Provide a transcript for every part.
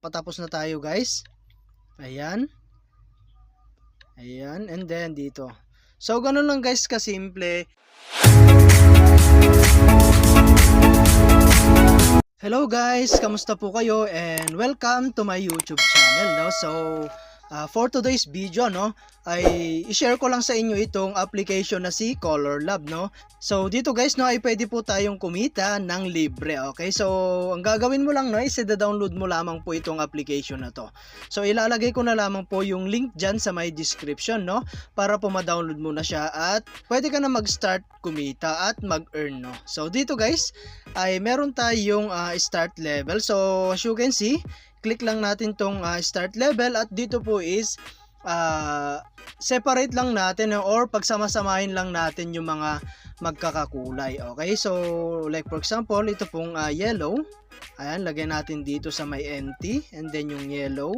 patapos na tayo guys. Ayan. Ayan, and then dito. So ganun lang guys kasimple. Hello guys, kamusta po kayo and welcome to my YouTube channel, no? So for today's video, no, ay i-share ko lang sa inyo itong application na si Color Lab, no. So dito guys, no, ay pwede po tayong kumita ng libre. Okay, so ang gagawin mo lang, no, is i-download mo lamang po itong application na to. So ilalagay ko na lamang po yung link dyan sa my description, no, para po ma-download mo na siya at pwede ka na mag-start kumita at mag-earn, no. So dito guys ay meron tayong start level. So as you can see, click lang natin tong start level at dito po is separate lang natin or pagsama-samahin lang natin yung mga magkakakulay. Okay, so like for example, ito pong yellow. Ayan, lagay natin dito sa may empty and then yung yellow.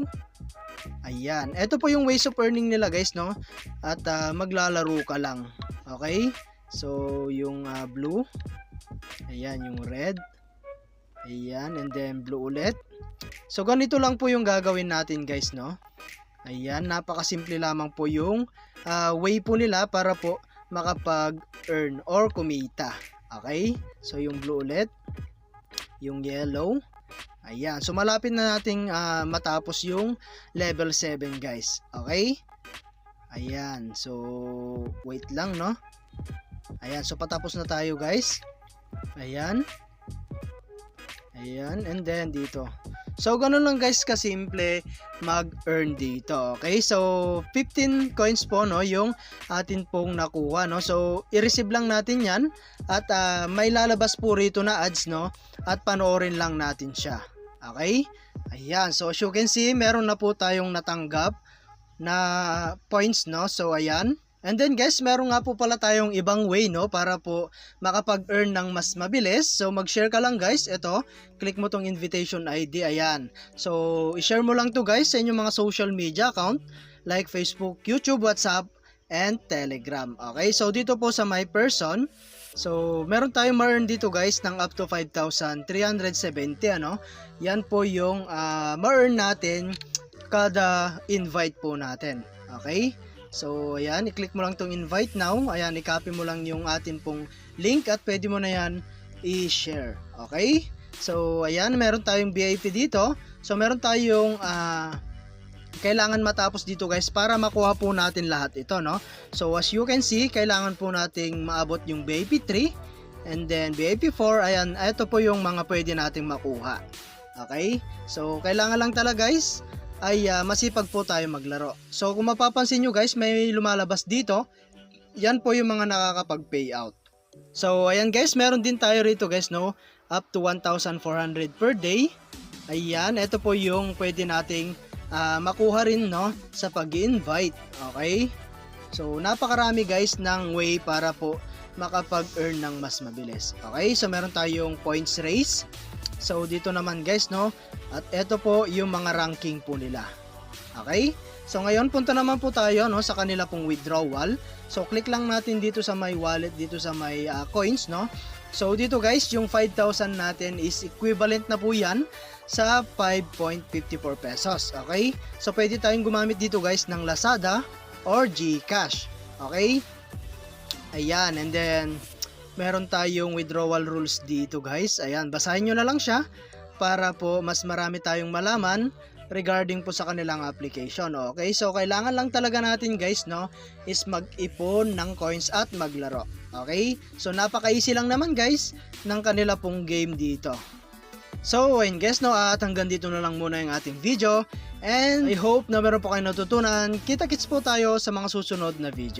Ayan, ito po yung ways of earning nila guys, no? At maglalaro ka lang. Okay, so yung blue. Ayan, yung red. Ayan, and then blue ulit. So ganito lang po yung gagawin natin guys, no? Ayan, napakasimple lamang po yung way po nila para po makapag-earn or kumita. Okay? So yung blue ulit, yung yellow. Ayan, so malapit na nating matapos yung level 7 guys. Okay? Ayan, so wait lang, no? Ayan, so patapos na tayo guys. Ayan. Ayan, and then dito. So ganun lang guys kasimple mag-earn dito. Okay, so 15 coins po, no, yung atin pong nakuha, no. So i-receive lang natin yan at may lalabas po rito na ads, no, at panoorin lang natin siya. Okay, ayan, so as you can see meron na po tayong natanggap na points, no. So ayan. And then guys, meron nga po pala tayong ibang way, no, para po makapag-earn ng mas mabilis. So mag-share ka lang guys. Ito, click mo tong invitation ID. Ayan. So i-share mo lang to guys sa inyong mga social media account like Facebook, YouTube, WhatsApp, and Telegram. Okay, so dito po sa my person, so meron tayong ma-earn dito guys ng up to 5,370, ano. Yan po yung ma-earn natin kada invite po natin. Okay, so ayan, i-click mo lang tong invite now. Ayan, i-copy mo lang yung atin pong link at pwede mo na yan i-share. Okay, so ayan, meron tayong VIP dito. So meron tayong kailangan matapos dito guys para makuha po natin lahat ito, no. So as you can see, kailangan po nating maabot yung VIP 3 and then VIP 4. Ayan, ito po yung mga pwede nating makuha. Okay, so kailangan lang talaga guys ay masipag po tayo maglaro. So kung mapapansin nyo guys, may lumalabas dito. Yan po yung mga nakakapag-payout. So ayan guys, meron din tayo rito guys, no, up to 1,400 per day. Ayan, ito po yung pwede nating makuha rin, no, sa pag-invite. Okay, so napakarami guys ng way para po makapag-earn ng mas mabilis. Okay, so meron tayong points race. So dito naman guys, no, at ito po yung mga ranking po nila. Okay, so ngayon punta naman po tayo, no, sa kanila pong withdrawal. So click lang natin dito sa my wallet, dito sa my coins, no. So dito guys, yung 5,000 natin is equivalent na po yan sa 5.54 pesos. Okay, so pwede tayong gumamit dito guys ng Lazada or GCash. Okay, ayan, and then meron tayong withdrawal rules dito guys. Ayan, basahin nyo na lang siya para po mas marami tayong malaman regarding po sa kanilang application. Okay, so kailangan lang talaga natin guys, no, is mag-ipon ng coins at maglaro. Okay, so napaka-easy lang naman guys ng kanila pong game dito. So ayun guys, no, at hanggang dito na lang muna yung ating video and I hope na meron po kayo natutunan. Kita-kits po tayo sa mga susunod na video.